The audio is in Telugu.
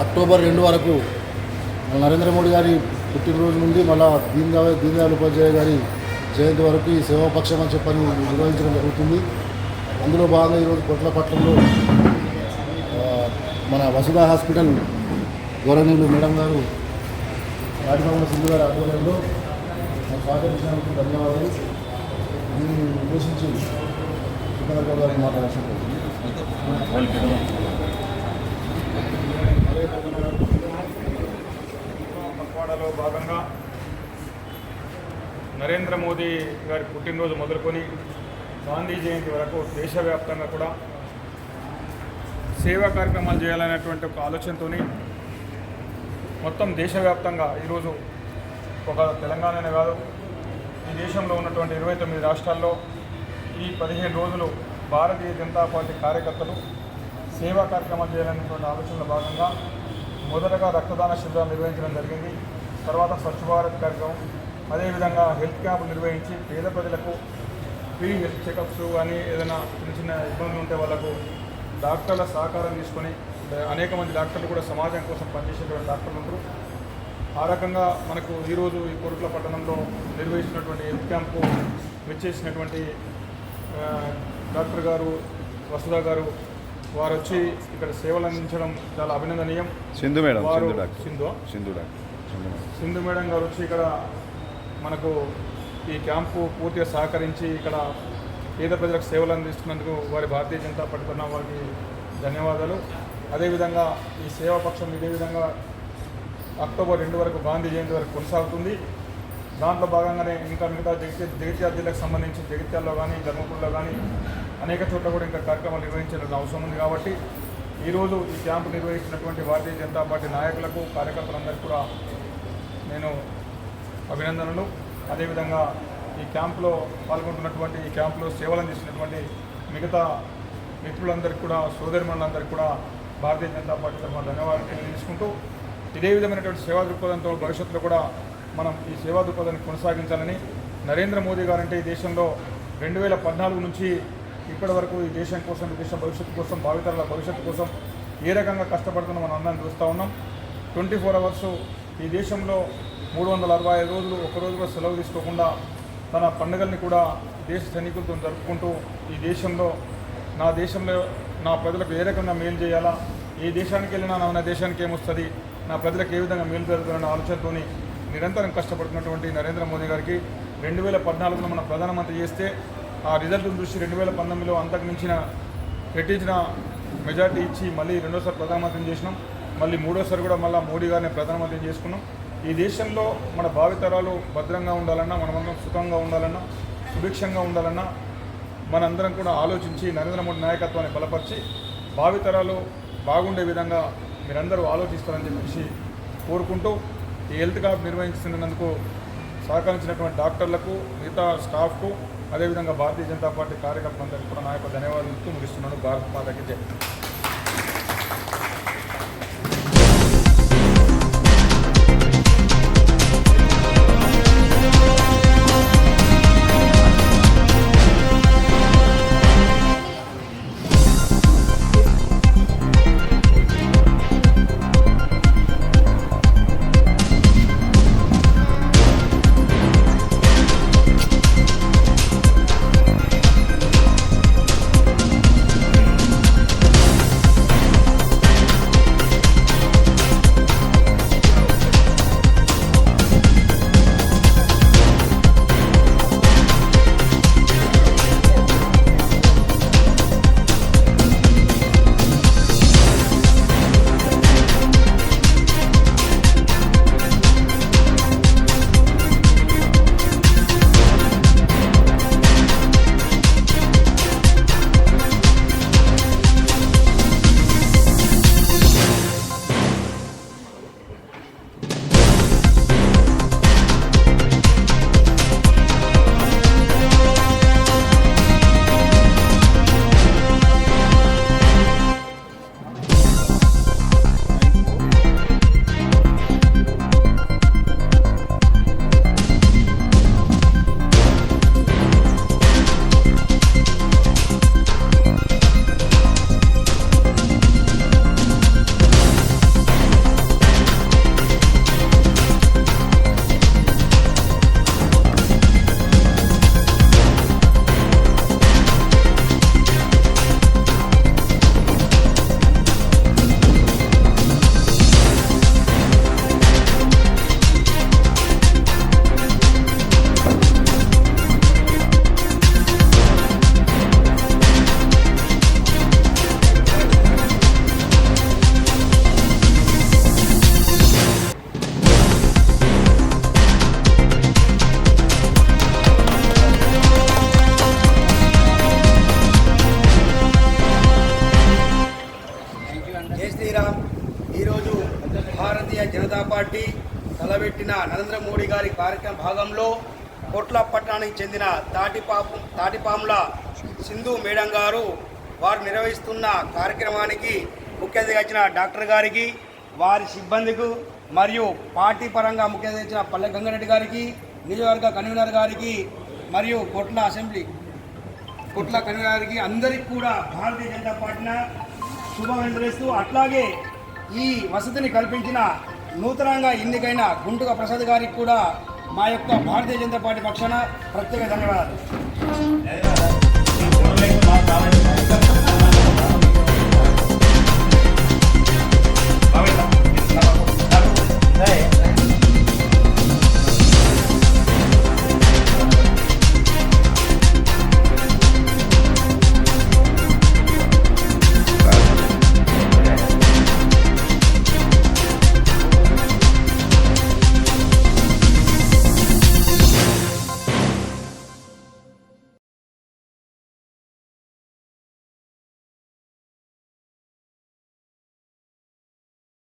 అక్టోబర్ 2 వరకు నరేంద్ర మోడీ గారి పుట్టినరోజు నుండి మళ్ళా దీన్ దయాళ్ ఉపాధ్యాయ గారి జయంతి వరకు ఈ సేవాపక్షం అని చెప్పని నిర్వహించడం జరుగుతుంది. అందులో భాగంగా ఈరోజు కొట్లపట్నంలో మన వసుధ హాస్పిటల్ గౌరవనీయులు మేడం గారు రాజభవన్ సింధు గారి ఆధ్వర్యంలో స్వాగతించినందుకు ధన్యవాదాలు. దీన్ని ఉద్దేశించి సుఖనగర్ గారికి మాట్లాడాల్సింది. పక్వాడలో భాగంగా నరేంద్ర మోదీ గారి పుట్టినరోజు మొదలుకొని గాంధీ జయంతి వరకు దేశవ్యాప్తంగా కూడా సేవా కార్యక్రమాలు చేయాలనేటువంటి ఒక ఆలోచనతో మొత్తం దేశవ్యాప్తంగా ఈరోజు ఒక తెలంగాణనే కాదు, ఈ దేశంలో ఉన్నటువంటి 29 రాష్ట్రాల్లో ఈ 15 రోజులు భారతీయ జనతా పార్టీ కార్యకర్తలు సేవా కార్యక్రమాలు చేయాలనేటువంటి ఆలోచనలో భాగంగా మొదటగా రక్తదాన శిబిరాలు నిర్వహించడం జరిగింది. తర్వాత స్వచ్ఛ భారత్ కార్యక్రమం, అదేవిధంగా హెల్త్ క్యాంపులు నిర్వహించి పేద ప్రజలకు ఫ్రీ హెల్త్ చెకప్స్ కానీ ఏదైనా చిన్న చిన్న ఇబ్బందులు ఉంటే వాళ్ళకు డాక్టర్ల సహకారం తీసుకొని అనేక మంది డాక్టర్లు కూడా సమాజం కోసం పనిచేసేటువంటి డాక్టర్లు ఉంటారు. ఆ రకంగా మనకు ఈరోజు ఈ కోరుట్ల పట్టణంలో నిర్వహించినటువంటి హెల్త్ క్యాంపు వచ్చేసినటువంటి డాక్టర్ గారు వసుధ గారు వారు వచ్చి ఇక్కడ సేవలు అందించడం చాలా అభినందనీయం. సింధు మేడం సింధు మేడం గారు వచ్చి ఇక్కడ మనకు ఈ క్యాంపు పూర్తిగా సహకరించి ఇక్కడ పేద ప్రజలకు సేవలు అందిస్తున్నందుకు వారి భారతీయ జనతా పార్టీ తరఫున వారికి ధన్యవాదాలు. అదేవిధంగా ఈ సేవాపక్షం ఇదే విధంగా అక్టోబర్ 2 వరకు గాంధీ జయంతి వరకు కొనసాగుతుంది. దాంట్లో భాగంగానే ఇంకా మిగతా జగిత్యాల జిల్లాకు సంబంధించి జగిత్యాలలో కానీ ధర్మపురిలో కానీ అనేక చోట్ల కూడా ఇంకా కార్యక్రమాలు నిర్వహించాల్సిన అవసరం ఉంది. కాబట్టి ఈరోజు ఈ క్యాంపు నిర్వహించినటువంటి భారతీయ జనతా పార్టీ నాయకులకు కార్యకర్తలందరికీ కూడా నేను అభినందనలు. అదేవిధంగా ఈ క్యాంపులో పాల్గొంటున్నటువంటి ఈ క్యాంపులో సేవలు అందిస్తున్నటువంటి మిగతా మిత్రులందరికీ కూడా సోదరిమణులందరికీ కూడా భారతీయ జనతా పార్టీ తరఫున ధన్యవాదాలు తెలియజేసుకుంటూ ఇదే విధమైనటువంటి సేవా దృక్పథంతో భవిష్యత్తులో కూడా మనం ఈ సేవా దృక్పథాన్ని కొనసాగించాలని, నరేంద్ర మోదీ గారంటే ఈ దేశంలో 2014 నుంచి ఇప్పటి వరకు ఈ దేశం కోసం, ఈ దేశ భవిష్యత్తు కోసం, భావితరాల భవిష్యత్తు కోసం ఏ రకంగా కష్టపడుతున్న మనం అందరం చూస్తూ ఉన్నాం. 24 అవర్స్ ఈ దేశంలో 365 రోజులు ఒక్కరోజు కూడా సెలవు తీసుకోకుండా తన పండుగల్ని కూడా దేశ సైనికులతో జరుపుకుంటూ ఈ దేశంలో నా ప్రజలకు ఏ రకంగా మేలు చేయాలా, ఏ దేశానికి వెళ్ళినా నా దేశానికి ఏమొస్తుంది, నా ప్రజలకు ఏ విధంగా మేలు జరుగుతుందన్న ఆలోచనతో నిరంతరం కష్టపడుతున్నటువంటి నరేంద్ర మోదీ గారికి 2014లో మన ప్రధానమంత్రి చేస్తే ఆ రిజల్ట్ను చూసి 2019లో అంతకు మించిన రెట్టించిన మెజార్టీ ఇచ్చి మళ్ళీ రెండోసారి ప్రధానమంత్రిని చేసినాం. మళ్ళీ మూడోసారి కూడా మళ్ళీ మోడీ గారిని ప్రధానమంత్రిని చేసుకున్నాం. ఈ దేశంలో మన భావితరాలు భద్రంగా ఉండాలన్నా, మనమందరం సుఖంగా ఉండాలన్నా, సుభిక్షంగా ఉండాలన్నా మనందరం కూడా ఆలోచించి నరేంద్ర మోడీ నాయకత్వాన్ని బలపరిచి భావితరాలు బాగుండే విధంగా మీరందరూ ఆలోచిస్తారని చెప్పేసి కోరుకుంటూ ఈ హెల్త్ క్యాంప్ నిర్వహిస్తున్నందుకు సహకరించినటువంటి డాక్టర్లకు, మిగతా స్టాఫ్కు, అదేవిధంగా భారతీయ జనతా పార్టీ కార్యకర్తలందరికీ కూడా నా యొక్క ధన్యవాదాలు ముగిస్తున్నాను. భారత్ మాతకి జై. జై శ్రీరామ్. ఈరోజు భారతీయ జనతా పార్టీ తలబెట్టిన నరేంద్ర మోడీ గారి కార్యక్రమ భాగంలో కొట్ల పట్టణానికి చెందిన తాటిపాముల సింధు మేడం గారు వారు నిర్వహిస్తున్న కార్యక్రమానికి ముఖ్య అతిథిగా వచ్చిన డాక్టర్ గారికి, వారి సిబ్బందికి మరియు పార్టీ పరంగా ముఖ్య అతిథిగా వచ్చిన పల్లె గంగారెడ్డి గారికి, నియోజకవర్గ కన్వీనర్ గారికి మరియు కొట్ల కన్వీనర్ గారికి అందరికీ కూడా భారతీయ జనతా పార్టీ శుభాకాంక్షలు. అట్లాగే ఈ వసతిని కల్పించిన నూతనంగా ఎన్నికైన గుంటుక ప్రసాద్ గారికి కూడా మా యొక్క భారతీయ జనతా పార్టీ పక్షాన ప్రత్యేక ధన్యవాదాలు.